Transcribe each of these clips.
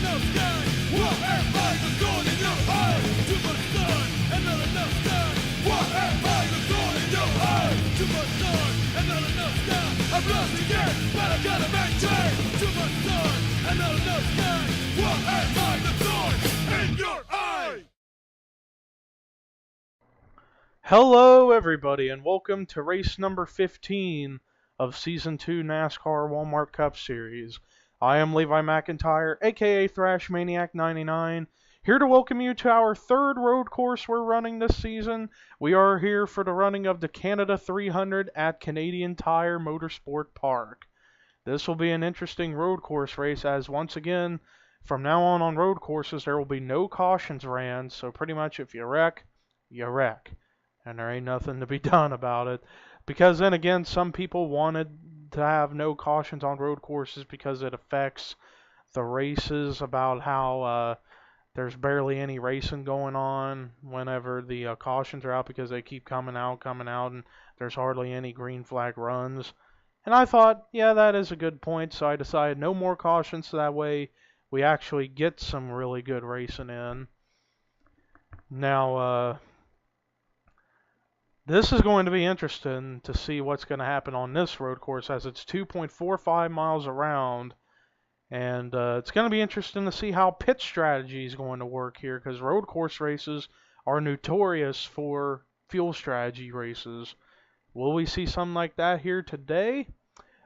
NASCAR. What am I the thorn in your eye? Too much sun, another NASCAR. What am I the thorn in your eye? Too much sun, another NASCAR. I've lost again, but I gotta maintain. Too much sun, another NASCAR. What am I the thorn in your eye? Hello everybody and welcome to race number 15 of Season 2 NASCAR Walmart Cup Series. I am Levi McIntyre, aka Thrash Maniac 99, here to welcome you to our third road course we're running this season. We are here for the running of the Canada 300 at Canadian Tire Motorsport Park. This will be an interesting road course race as once again, from now on road courses there will be no cautions ran, so pretty much if you wreck, you wreck. And there ain't nothing to be done about it. Because then again, some people wanted to have no cautions on road courses because it affects the races, about how there's barely any racing going on whenever the cautions are out because they keep coming out, and there's hardly any green flag runs. And I thought, yeah, that is a good point, so I decided no more cautions, so that way we actually get some really good racing in. Now, this is going to be interesting to see what's going to happen on this road course, as it's 2.45 miles around, and it's going to be interesting to see how pit strategy is going to work here, because road course races are notorious for fuel strategy races. Will we see something like that here today?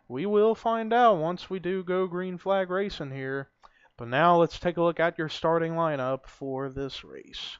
We will find out once we do go green flag racing here. But now let's take a look at your starting lineup for this race.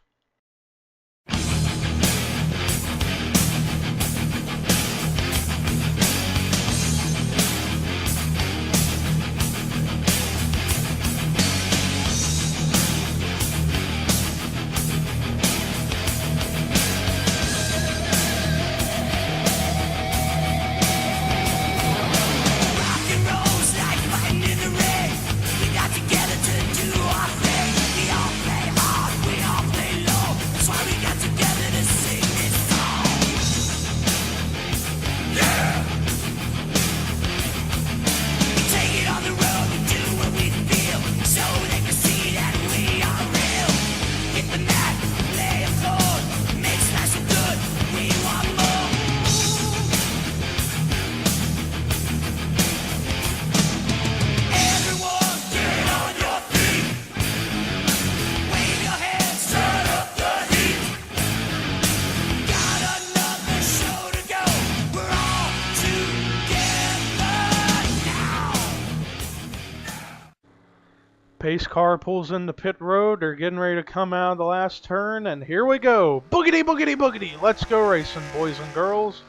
Pace car pulls into pit road. They're getting ready to come out of the last turn, and here we go. Boogity, boogity, boogity. Let's go racing, boys and girls.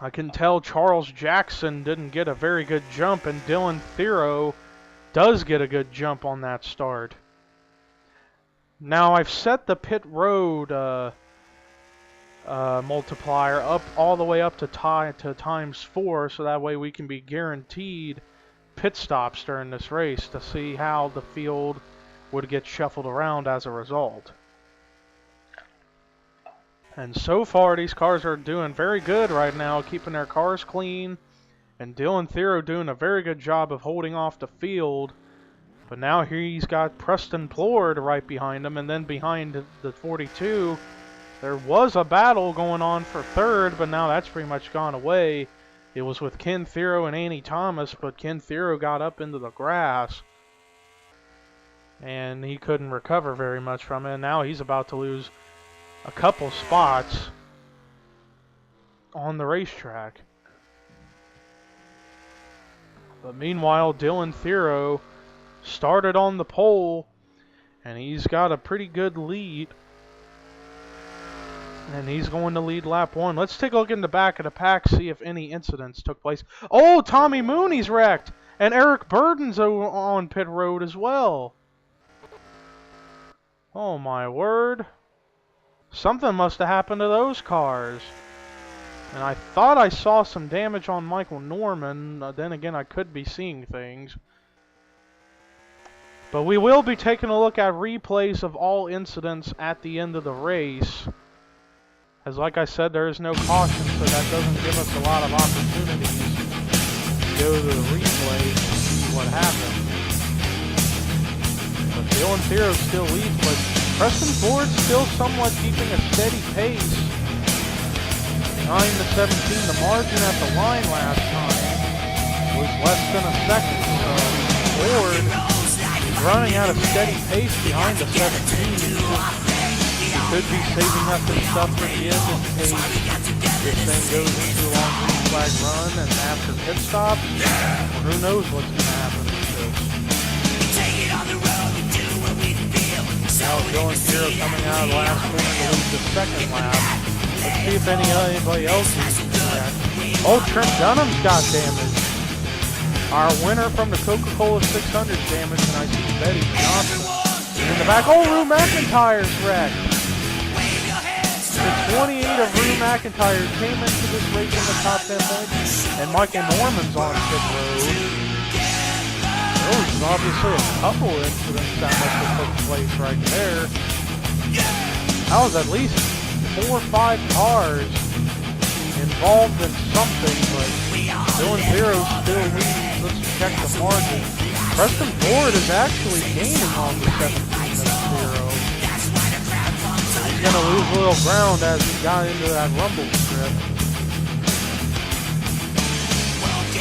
I can tell Charles Jackson didn't get a very good jump, and Dylan Thero does get a good jump on that start. Now, I've set the pit road multiplier up all the way up to times 4, so that way we can be guaranteed pit stops during this race to see how the field would get shuffled around as a result. And so far these cars are doing very good right now, keeping their cars clean, and Dylan Thero doing a very good job of holding off the field. But now here he's got Preston Plord right behind him, and then behind the 42 there was a battle going on for third, but now that's pretty much gone away. It was with Ken Thero and Annie Thomas, but Ken Thero got up into the grass and he couldn't recover very much from it. And now he's about to lose a couple spots on the racetrack. But meanwhile, Dylan Thero started on the pole and he's got a pretty good lead. And he's going to lead lap 1. Let's take a look in the back of the pack, see if any incidents took place. Oh, Tommy Mooney's wrecked. And Eric Burden's on pit road as well. Oh, my word. Something must have happened to those cars. And I thought I saw some damage on Michael Norman. Then again, I could be seeing things. But we will be taking a look at replays of all incidents at the end of the race. As like I said, there is no caution, so that doesn't give us a lot of opportunities to go to the replay and see what happened. Dylan Thero still leads, but Preston Ford still somewhat keeping a steady pace behind the 17. The margin at the line last time was less than a second, so Ford is running at a steady pace behind the 17. He could be saving up his stuff for the end in case this thing goes into a long green flag run and after pit stop, who knows what's going to happen with this. Now Dylan Thero coming out of the last corner to lead the second lap. Let's see if anybody else is doing that. Oh, Trent Dunham's got damage. Our winner from the Coca-Cola 600 damage, and I see Betty Johnson in the back. Oh, Rue McIntyre's wrecked. The 28 of Rue McIntyre came into this race in the top 10 points, and Michael Norman's on pit road. There was obviously a couple incidents that must have took place right there. That was at least 4 or 5 cars involved in something, but Dylan Thero still leads. Let's check the margin. Preston Ford is actually gaining on the 17 of Thero. He's going to lose a little ground as he got into that rumble strip.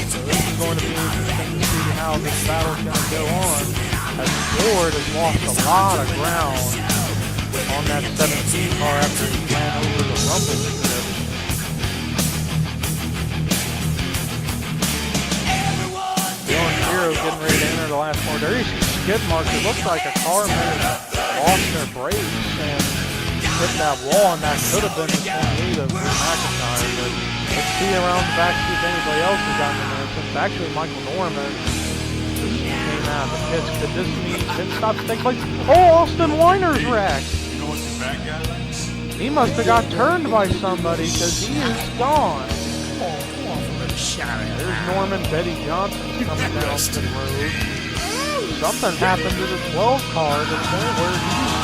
So this is going to be interesting to see how this battle's going to go on, as Ford has lost a lot of ground on that 17 car after he ran over the rumble strip. Dylan Thero getting ready to enter the last corner. There you see skid marks. It looks like a car may have lost their brakes and hit that wall, and that could have been the 28 of McIntyre. But let's see around the back, see if anybody else has gotten in there. It's actually Michael Norman just came out of the pits. Could this mean pit stops take place? Oh, Austin Weiner's wrecked. You know what's the bad guy? He must have got turned by somebody because he is gone. There's Norman. Betty Johnson coming down the road. Something happened to the 12 car to the point where he's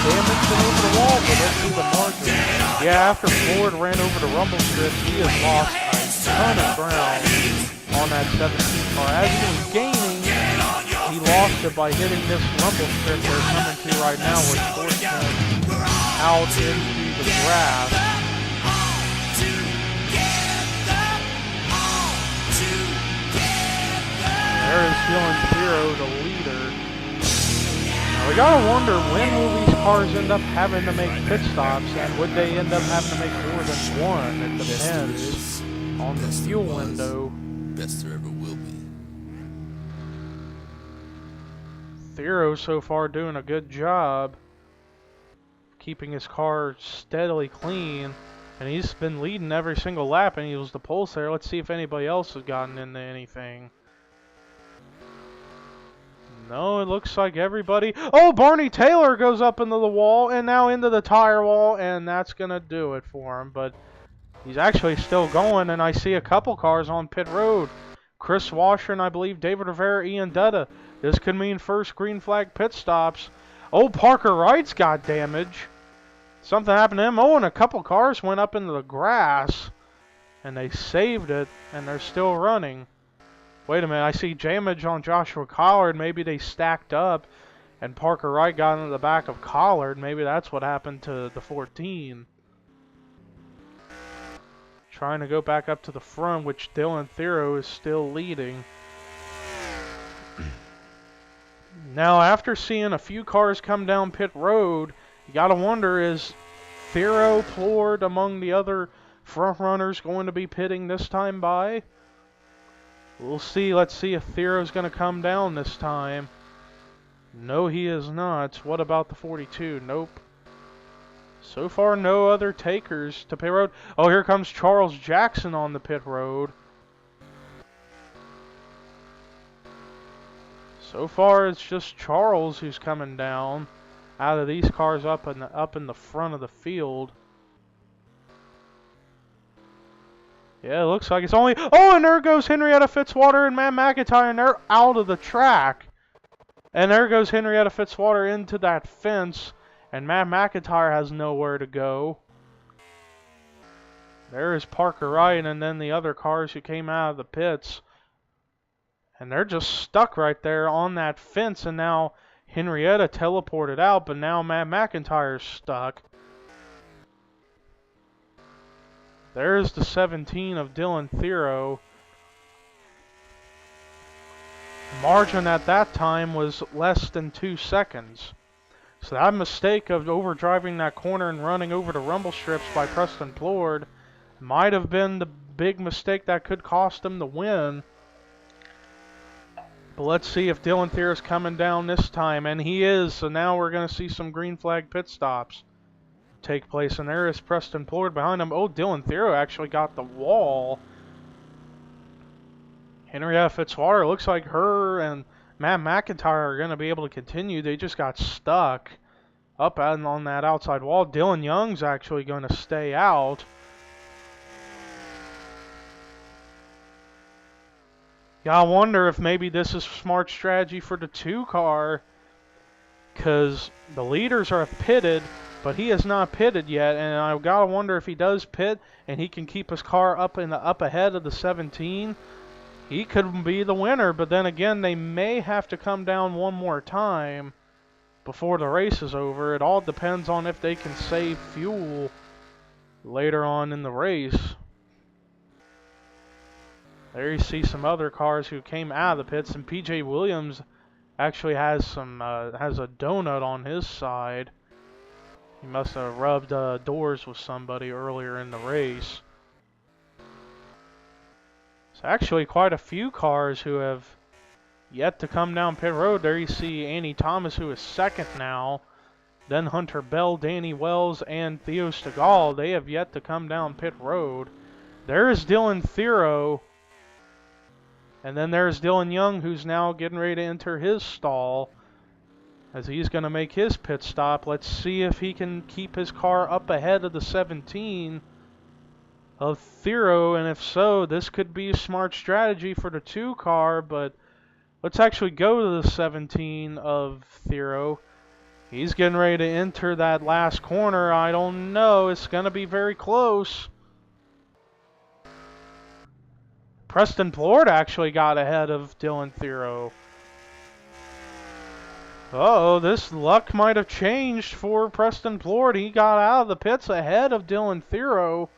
damaged it over the wall, but let's see the margin. Yeah, after Ford ran over the rumble strip, he has lost a ton of ground on that 17 car. As he was gaining, he lost it by hitting this rumble strip they're coming to right now, which forced him out into the grass. There is Dylan Thero, the leader. Now we gotta wonder, when will these cars end up having to make pit stops, and would they end up having to make more than one? It depends on the fuel window. Best there ever will be. Thero so far doing a good job keeping his car steadily clean, and he's been leading every single lap, and he was the pole there. Let's see if anybody else has gotten into anything. No, it looks like everybody... Oh, Barney Taylor goes up into the wall and now into the tire wall, and that's going to do it for him. But he's actually still going, and I see a couple cars on pit road. Chris Washer and I believe David Rivera, Ian Dutta. This could mean first green flag pit stops. Oh, Parker Wright's got damage. Something happened to him. Oh, and a couple cars went up into the grass, and they saved it, and they're still running. Wait a minute, I see damage on Joshua Collard. Maybe they stacked up and Parker Wright got into the back of Collard. Maybe that's what happened to the 14. Trying to go back up to the front, which Dylan Thero is still leading. Now, after seeing a few cars come down pit road, you gotta wonder, is Thero, Plord, among the other front runners going to be pitting this time by? We'll see. Let's see if Thero's going to come down this time. No, he is not. What about the 42? Nope. So far, no other takers to pit road. Oh, here comes Charles Jackson on the pit road. So far, it's just Charles who's coming down out of these cars up in the front of the field. Yeah, it looks like it's only... Oh, and there goes Henrietta Fitzwater and Matt McIntyre, and they're out of the track. And there goes Henrietta Fitzwater into that fence, and Matt McIntyre has nowhere to go. There is Parker Wright, and then the other cars who came out of the pits. And they're just stuck right there on that fence, and now Henrietta teleported out, but now Matt McIntyre's stuck. There's the 17 of Dylan Thero. Margin at that time was less than 2 seconds. So that mistake of overdriving that corner and running over the rumble strips by Preston Plord might have been the big mistake that could cost him the win. But let's see if Dylan Thero's coming down this time, and he is. So now we're going to see some green flag pit stops take place, and there is Preston Plord behind him. Oh, Dylan Thero actually got the wall. Henrietta Fitzwater, looks like her and Matt McIntyre are going to be able to continue. They just got stuck up on that outside wall. Dylan Young's actually going to stay out. Yeah, I wonder if maybe this is smart strategy for the 2 car, because the leaders are pitted, but he has not pitted yet, and I gotta wonder if he does pit and he can keep his car up ahead of the 17. He could be the winner, but then again, they may have to come down one more time before the race is over. It all depends on if they can save fuel later on in the race. There you see some other cars who came out of the pits, and PJ Williams actually has has a donut on his side. He must have rubbed doors with somebody earlier in the race. Actually quite a few cars who have yet to come down pit road. There you see Annie Thomas, who is second now. Then Hunter Bell, Danny Wells, and Theo Stegall. They have yet to come down pit road. There's Dylan Thero. And then there's Dylan Young, who's now getting ready to enter his stall as he's going to make his pit stop. Let's see if he can keep his car up ahead of the 17 of Thero, and if so, this could be a smart strategy for the 2 car, but let's actually go to the 17 of Thero. He's getting ready to enter that last corner. I don't know, it's going to be very close. Preston Plord actually got ahead of Dylan Thero. Uh-oh, this luck might have changed for Preston Plord. He got out of the pits ahead of Dylan Thero.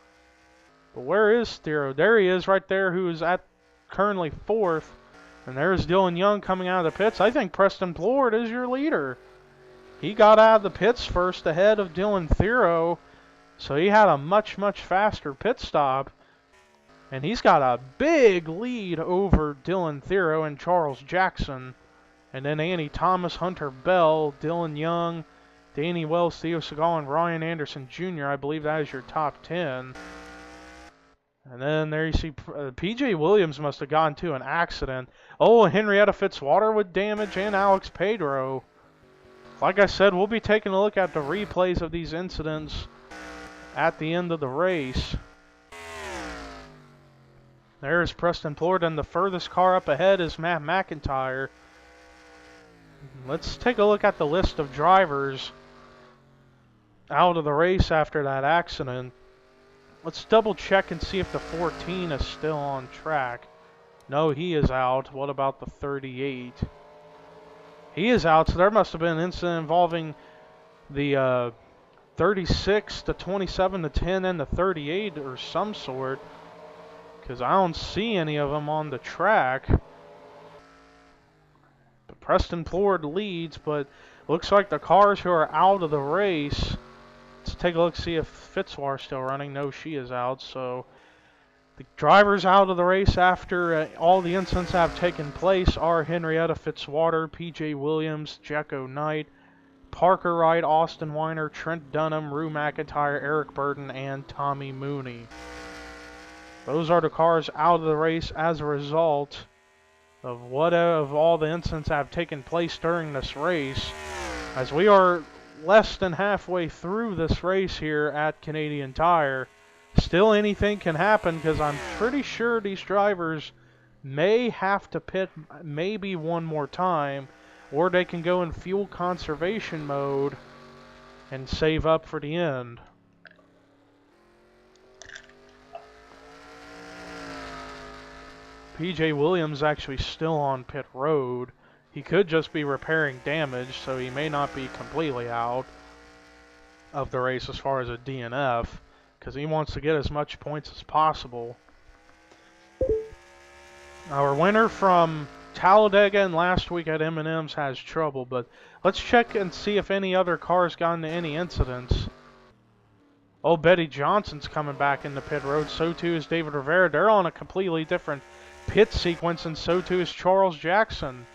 But where is Thero? There he is right there, who is at currently 4th. And there's Dylan Young coming out of the pits. I think Preston Plord is your leader. He got out of the pits first ahead of Dylan Thero. So he had a much, much faster pit stop. And he's got a big lead over Dylan Thero and Charles Jackson. And then Annie Thomas, Hunter Bell, Dylan Young, Danny Wells, Theo Segal, and Ryan Anderson Jr. I believe that is your top 10. And then there you see PJ Williams must have gotten to an accident. Oh, Henrietta Fitzwater with damage, and Alex Pedro. Like I said, we'll be taking a look at the replays of these incidents at the end of the race. There's Preston Plord, and the furthest car up ahead is Matt McIntyre. Let's take a look at the list of drivers out of the race after that accident. Let's double check and see if the 14 is still on track. No, he is out. What about the 38? He is out, so there must have been an incident involving the 36, the 27, the 10, and the 38 or some sort, because I don't see any of them on the track. But Preston Plord leads, but looks like the cars who are out of the race. Let's take a look, see if Fitzwater's still running. No, she is out. So the drivers out of the race after all the incidents have taken place are Henrietta Fitzwater, PJ Williams, Jecko Knight, Parker Wright, Austin Weiner, Trent Dunham, Rue McIntyre, Eric Burden, and Tommy Mooney. Those are the cars out of the race as a result of all the incidents that have taken place during this race. As we are less than halfway through this race here at Canadian Tire, still anything can happen, because I'm pretty sure these drivers may have to pit maybe one more time, or they can go in fuel conservation mode and save up for the end. PJ Williams actually still on pit road. He could just be repairing damage, so he may not be completely out of the race as far as a DNF, because he wants to get as much points as possible. Our winner from Talladega and last week at M&M's has trouble, but let's check and see if any other cars got into any incidents. Oh, Betty Johnson's coming back into pit road. So too is David Rivera. They're on a completely different pit sequence, and so too is Charles Jackson.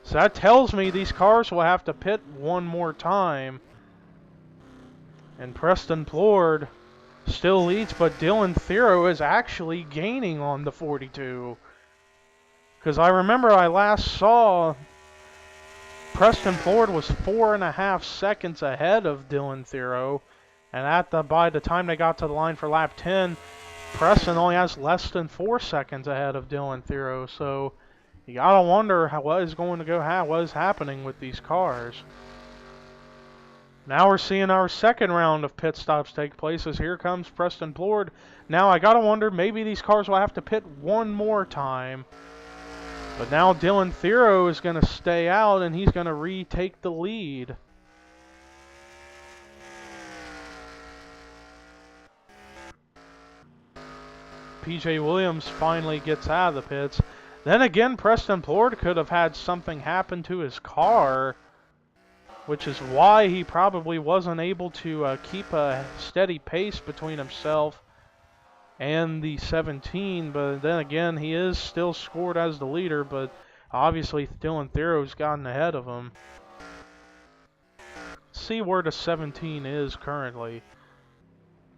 So that tells me these cars will have to pit one more time. And Preston Plord still leads, but Dylan Thero is actually gaining on the 42. Because I remember I last saw Preston Plord was 4.5 seconds ahead of Dylan Thero. And by the time they got to the line for lap 10, Preston only has less than 4 seconds ahead of Dylan Thero. So you gotta wonder what is happening with these cars. Now we're seeing our second round of pit stops take place as here comes Preston Plord. Now I gotta wonder, maybe these cars will have to pit one more time. But now Dylan Thero is gonna stay out and he's gonna retake the lead. PJ Williams finally gets out of the pits. Then again, Preston Plord could have had something happen to his car, which is why he probably wasn't able to keep a steady pace between himself and the 17. But then again, he is still scored as the leader, but obviously Dylan Thero's gotten ahead of him. Let's see where the 17 is currently.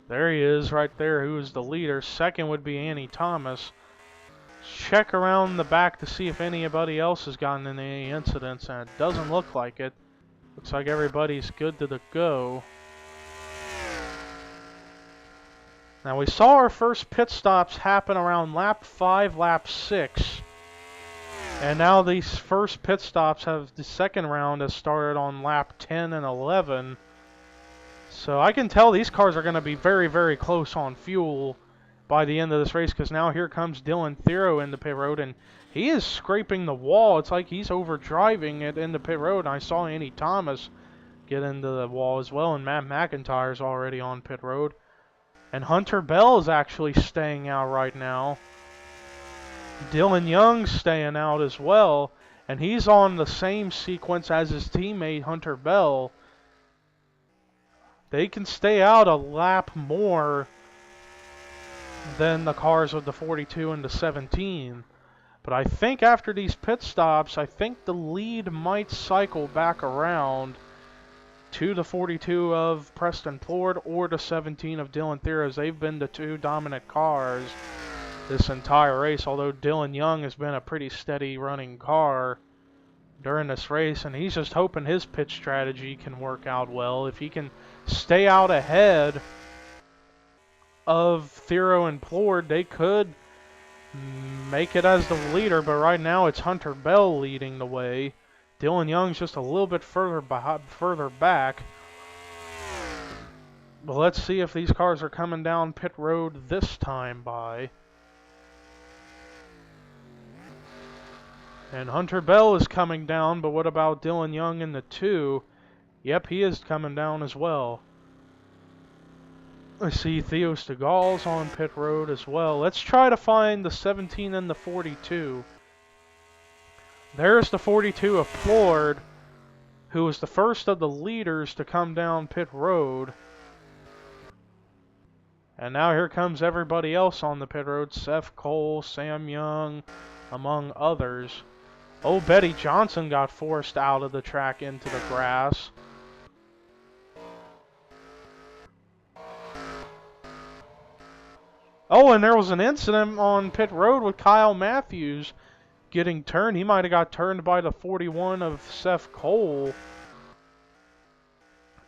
There he is right there, who is the leader. Second would be Annie Thomas. Check around the back to see if anybody else has gotten in any incidents, and it doesn't look like it. Looks like everybody's good to the go. Now we saw our first pit stops happen around lap 5, lap 6. And now these first pit stops the second round has started on lap 10 and 11. So I can tell these cars are going to be very, very close on fuel by the end of this race, because now here comes Dylan Thero in the pit road, and he is scraping the wall. It's like he's overdriving it in the pit road. And I saw Annie Thomas get into the wall as well, and Matt McIntyre's already on pit road. And Hunter Bell is actually staying out right now. Dylan Young's staying out as well, and he's on the same sequence as his teammate Hunter Bell. They can stay out a lap more than the cars with the 42 and the 17. But I think after these pit stops, I think the lead might cycle back around to the 42 of Preston Plord or the 17 of Dylan Thero. They've been the two dominant cars this entire race, although Dylan Young has been a pretty steady running car during this race, and he's just hoping his pit strategy can work out well. If he can stay out ahead of Thero and Plord, they could make it as the leader, but right now it's Hunter Bell leading the way. Dylan Young's just a little bit further back. But let's see if these cars are coming down pit road this time by. And Hunter Bell is coming down, but what about Dylan Young in the 2? Yep, he is coming down as well. I see Theo Stegall's on pit road as well. Let's try to find the 17 and the 42. There's the 42 of Plord, who was the first of the leaders to come down pit road. And now here comes everybody else on the pit road. Seth Cole, Sam Young, among others. Oh, Betty Johnson got forced out of the track into the grass. Oh, and there was an incident on pit road with Kyle Matthews getting turned. He might have got turned by the 41 of Seth Cole.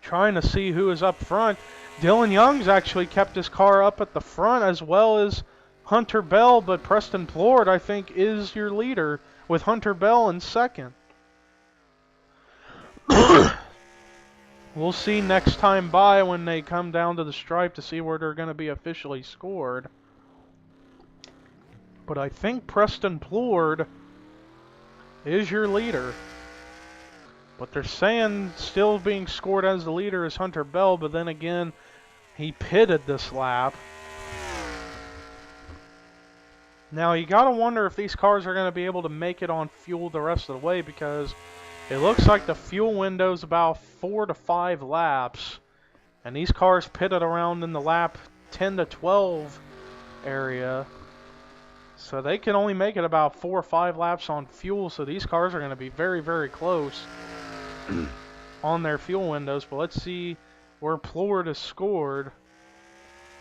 Trying to see who is up front. Dylan Young's actually kept his car up at the front as well as Hunter Bell, but Preston Plord, I think, is your leader with Hunter Bell in second. We'll see next time by when they come down to the stripe to see where they're going to be officially scored. But I think Preston Plord is your leader. But they're saying still being scored as the leader is Hunter Bell, but then again, he pitted this lap. Now you gotta wonder if these cars are gonna be able to make it on fuel the rest of the way, because it looks like the fuel window's about 4 to 5 laps, and these cars pitted around in the lap 10 to 12 area, so they can only make it about 4 or 5 laps on fuel, so these cars are gonna be very, very close on their fuel windows. But let's see where Plord is scored.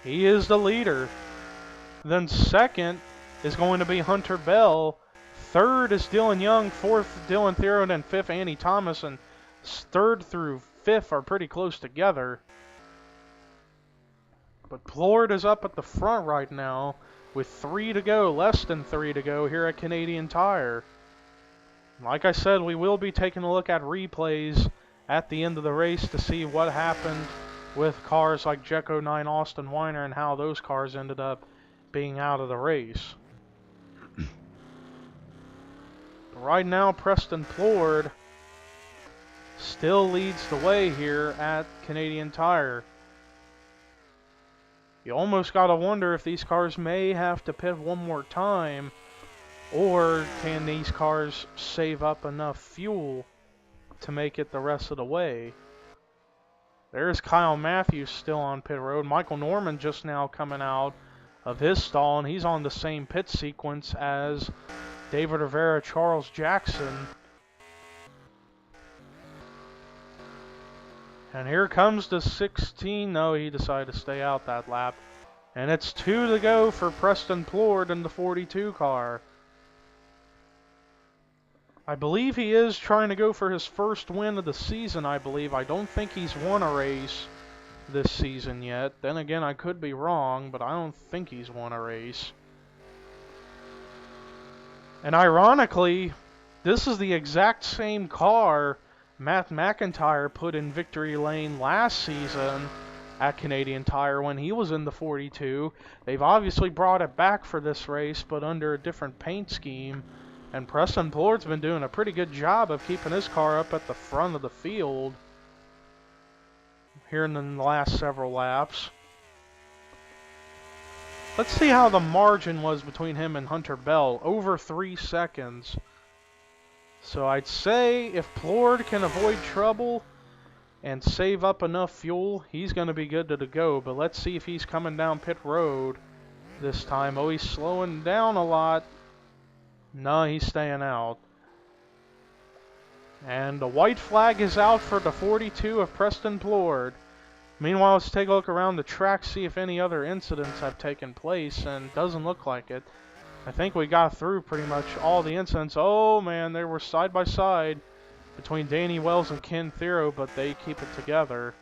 He is the leader. Then second is going to be Hunter Bell. Third is Dylan Young. Fourth, Dylan Thero. And then fifth, Andy Thomas. And third through fifth are pretty close together. But Plord is up at the front right now with 3 to go, less than 3 to go here at Canadian Tire. Like I said, we will be taking a look at replays at the end of the race to see what happened with cars like Jeco 9 Austin Weiner and how those cars ended up being out of the race. Right now, Preston Plord still leads the way here at Canadian Tire. You almost got to wonder if these cars may have to pit one more time, or can these cars save up enough fuel to make it the rest of the way. There's Kyle Matthews still on pit road. Michael Norman just now coming out of his stall, and he's on the same pit sequence as David Rivera, Charles Jackson. And here comes the 16. No, he decided to stay out that lap. And it's 2 to go for Preston Plord in the 42 car. I believe he is trying to go for his first win of the season, I believe. I don't think he's won a race this season yet. Then again, I could be wrong, but I don't think he's won a race. And ironically, this is the exact same car Matt McIntyre put in victory lane last season at Canadian Tire when he was in the 42. They've obviously brought it back for this race, but under a different paint scheme. And Preston Plord's been doing a pretty good job of keeping his car up at the front of the field here in the last several laps. Let's see how the margin was between him and Hunter Bell. Over 3 seconds. So I'd say if Plord can avoid trouble and save up enough fuel, he's going to be good to go. But let's see if he's coming down pit road this time. Oh, he's slowing down a lot. No, he's staying out. And the white flag is out for the 42 of Preston Plord. Meanwhile, let's take a look around the track, see if any other incidents have taken place, and doesn't look like it. I think we got through pretty much all the incidents. Oh man, they were side by side between Danny Wells and Ken Thero, but they keep it together.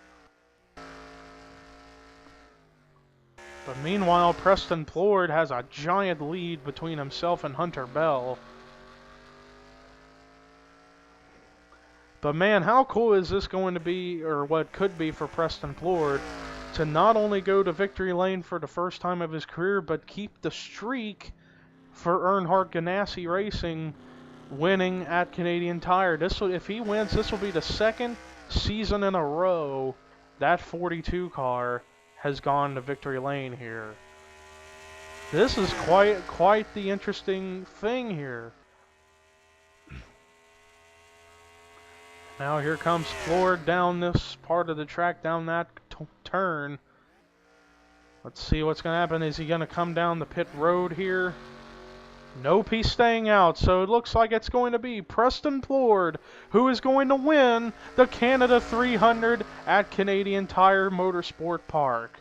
But meanwhile, Preston Plord has a giant lead between himself and Hunter Bell. But man, how cool is this going to be, or what could be for Preston Plord, to not only go to victory lane for the first time of his career, but keep the streak for Earnhardt Ganassi Racing winning at Canadian Tire. If he wins, this will be the second season in a row that 42 car has gone to victory lane here. This is quite the interesting thing here. Now here comes Plord down this part of the track, down that turn. Let's see what's going to happen. Is he going to come down the pit road here? Nope, he's staying out. So it looks like it's going to be Preston Plord who is going to win the Canada 300 at Canadian Tire Motorsport Park.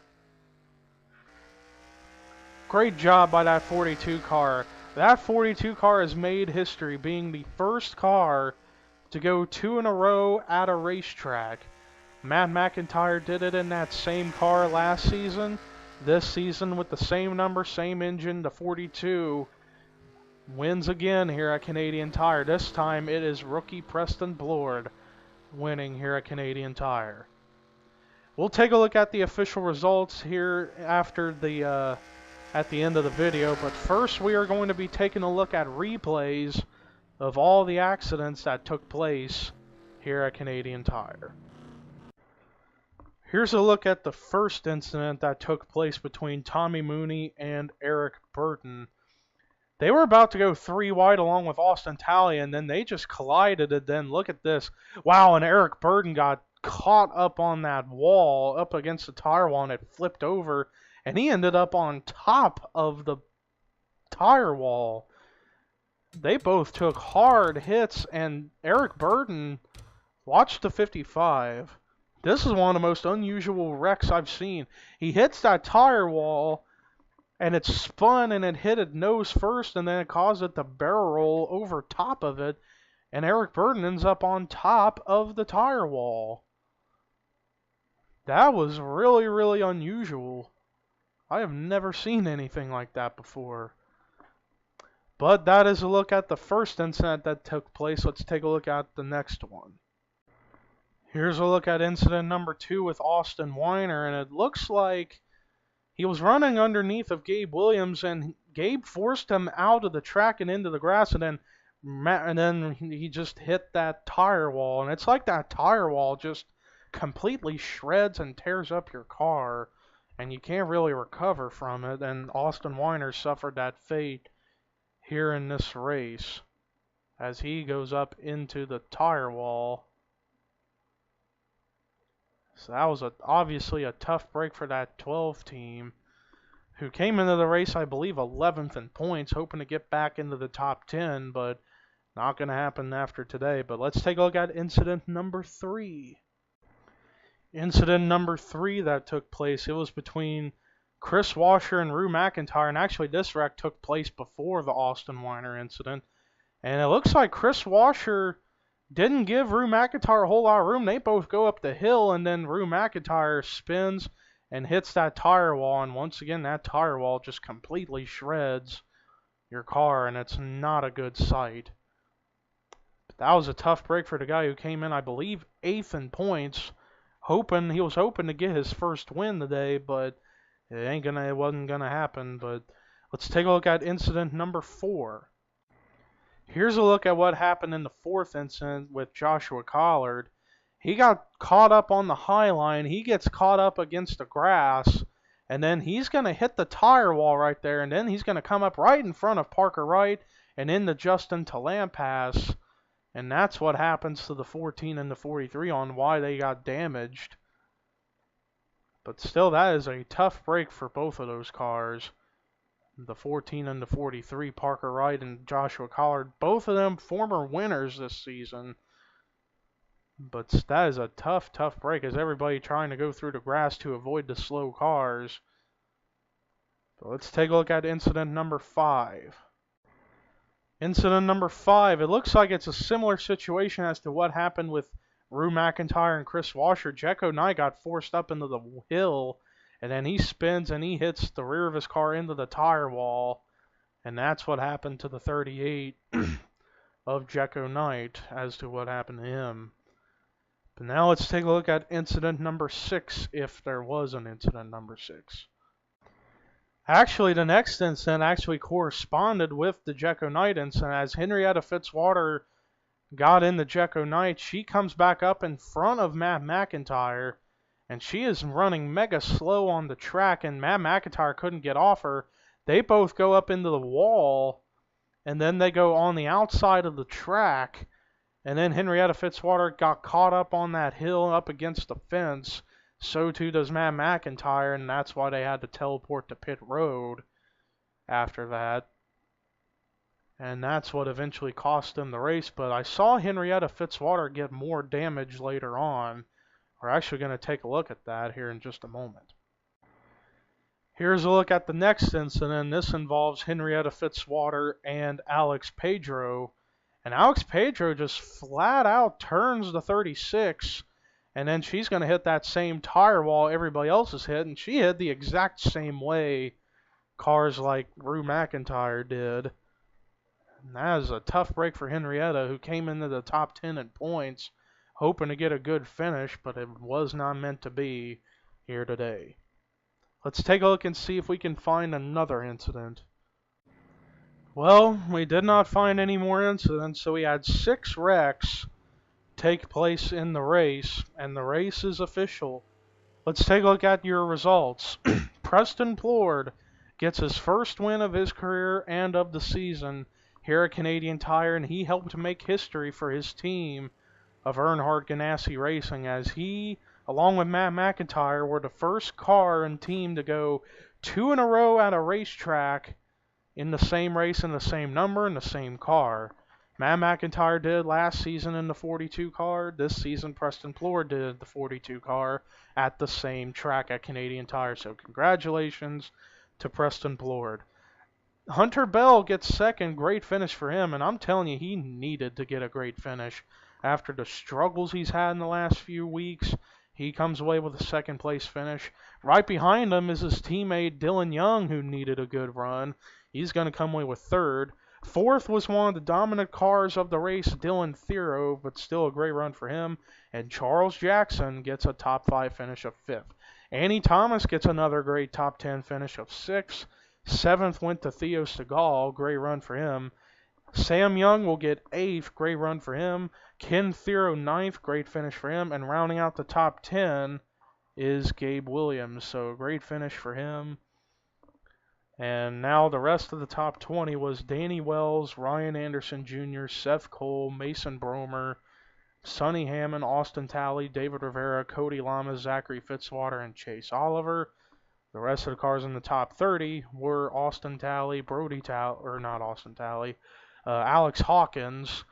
Great job by that 42 car. That 42 car has made history, being the first car to go 2 in a row at a racetrack. Matt McIntyre did it in that same car last season. This season with the same number, same engine, the 42 wins again here at Canadian Tire. This time it is rookie Preston Plord winning here at Canadian Tire. We'll take a look at the official results here after at the end of the video, but first we are going to be taking a look at replays of all the accidents that took place here at Canadian Tire. Here's a look at the first incident that took place between Tommy Mooney and Eric Burton. They were about to go 3 wide along with Austin Talley, and then they just collided, and then look at this. Wow, and Eric Burton got caught up on that wall, up against the tire wall, and it flipped over, and he ended up on top of the tire wall. They both took hard hits, and Eric Burton, watch the 55. This is one of the most unusual wrecks I've seen. He hits that tire wall, and it spun and it hit it nose first, and then it caused it to barrel roll over top of it, and Eric Burton ends up on top of the tire wall. That was really, really unusual. I have never seen anything like that before. But that is a look at the first incident that took place. Let's take a look at the next one. Here's a look at incident number 2 with Austin Weiner, and it looks like he was running underneath of Gabe Williams, and Gabe forced him out of the track and into the grass, and then he just hit that tire wall. And it's like that tire wall just completely shreds and tears up your car, and you can't really recover from it. And Austin Weiner suffered that fate here in this race as he goes up into the tire wall. So that was obviously a tough break for that 12 team, who came into the race, I believe, 11th in points, hoping to get back into the top 10, but not going to happen after today. But let's take a look at incident number 3. Incident number 3 that took place, it was between Chris Washer and Rue McIntyre, and actually this wreck took place before the Austin Weiner incident. And it looks like Chris Washer didn't give Rue McIntyre a whole lot of room. They both go up the hill, and then Rue McIntyre spins and hits that tire wall, and once again that tire wall just completely shreds your car, and it's not a good sight. But that was a tough break for the guy who came in, I believe, 8th in points. He was hoping to get his first win today, but it wasn't gonna happen. But let's take a look at incident number 4. Here's a look at what happened in the 4th incident with Joshua Collard. He got caught up on the high line. He gets caught up against the grass, and then he's going to hit the tire wall right there, and then he's going to come up right in front of Parker Wright and into Justin Talampas, and that's what happens to the 14 and the 43 on why they got damaged. But still, that is a tough break for both of those cars. The 14 and the 43, Parker Wright and Joshua Collard, both of them former winners this season. But that is a tough, tough break, as everybody trying to go through the grass to avoid the slow cars. But let's take a look at incident number 5. Incident number 5, it looks like it's a similar situation as to what happened with Rue McIntyre and Chris Washer. Jekko Knight got forced up into the hill, and then he spins and he hits the rear of his car into the tire wall. And that's what happened to the 38 of Jekko Knight as to what happened to him. But now let's take a look at incident number 6, if there was an incident number 6. Actually, the next incident actually corresponded with the Jekko Knight incident. As Henrietta Fitzwater got into Jekko Knight, she comes back up in front of Matt McIntyre, and she is running mega slow on the track, and Matt McIntyre couldn't get off her. They both go up into the wall, and then they go on the outside of the track, and then Henrietta Fitzwater got caught up on that hill up against the fence. So too does Matt McIntyre, and that's why they had to teleport to pit road after that. And that's what eventually cost them the race. But I saw Henrietta Fitzwater get more damage later on. We're actually going to take a look at that here in just a moment. Here's a look at the next incident. This involves Henrietta Fitzwater and Alex Pedro. And Alex Pedro just flat out turns the 36, and then she's going to hit that same tire wall everybody else is hit, and she hit the exact same way cars like Rue McIntyre did. And that is a tough break for Henrietta, who came into the top 10 in points, hoping to get a good finish, but it was not meant to be here today. Let's take a look and see if we can find another incident. Well, we did not find any more incidents, so we had 6 wrecks take place in the race, and the race is official. Let's take a look at your results. Preston Plord gets his first win of his career and of the season here at Canadian Tire, and he helped make history for his team of Earnhardt Ganassi Racing, as he, along with Matt McIntyre, were the first car and team to go 2 in a row at a racetrack in the same race in the same number in the same car. Matt McIntyre did last season in the 42 car. This season, Preston Plord did the 42 car at the same track at Canadian Tire. So congratulations to Preston Plord. Hunter Bell gets second. Great finish for him. And I'm telling you, he needed to get a great finish. After the struggles he's had in the last few weeks, he comes away with a second place finish. Right behind him is his teammate Dylan Young, who needed a good run. He's going to come away with third. Fourth was one of the dominant cars of the race, Dylan Thero, but still a great run for him. And Charles Jackson gets a top 5 finish of 5th. Annie Thomas gets another great top 10 finish of 6th. 7th went to Theo Segal, great run for him. Sam Young will get 8th, great run for him. Ken Thero 9th, great finish for him. And rounding out the top 10 is Gabe Williams, so great finish for him. And now the rest of the top 20 was Danny Wells, Ryan Anderson Jr., Seth Cole, Mason Bromer, Sonny Hammond, Austin Talley, David Rivera, Cody Lamas, Zachary Fitzwater, and Chase Oliver. The rest of the cars in the top 30 were Austin Talley, Alex Hawkins,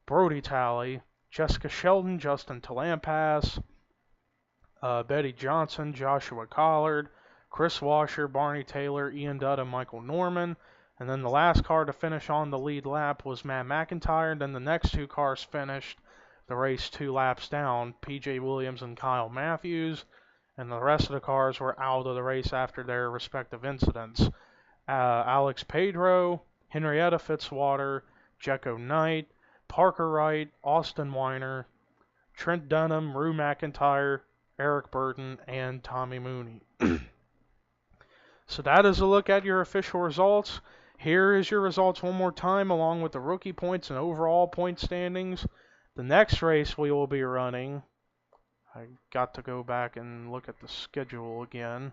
Brody Talley, Jessica Sheldon, Justin Talampas, Betty Johnson, Joshua Collard, Chris Washer, Barney Taylor, Ian Dudd, and Michael Norman. And then the last car to finish on the lead lap was Matt McIntyre. And then the next 2 cars finished the race 2 laps down, PJ Williams and Kyle Matthews. And the rest of the cars were out of the race after their respective incidents. Alex Pedro, Henrietta Fitzwater, Jecko Knight, Parker Wright, Austin Weiner, Trent Dunham, Rue McIntyre, Eric Burton, and Tommy Mooney. So that is a look at your official results. Here is your results one more time, along with the rookie points and overall point standings. The next race we will be running, I got to go back and look at the schedule again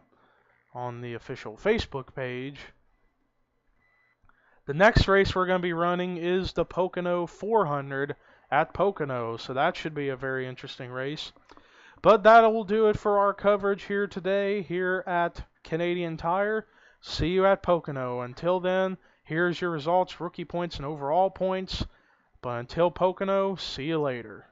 on the official Facebook page. The next race we're going to be running is the Pocono 400 at Pocono, so that should be a very interesting race. But that will do it for our coverage here today, here at Canadian Tire. See you at Pocono. Until then, here's your results, rookie points, and overall points. But until Pocono, see you later.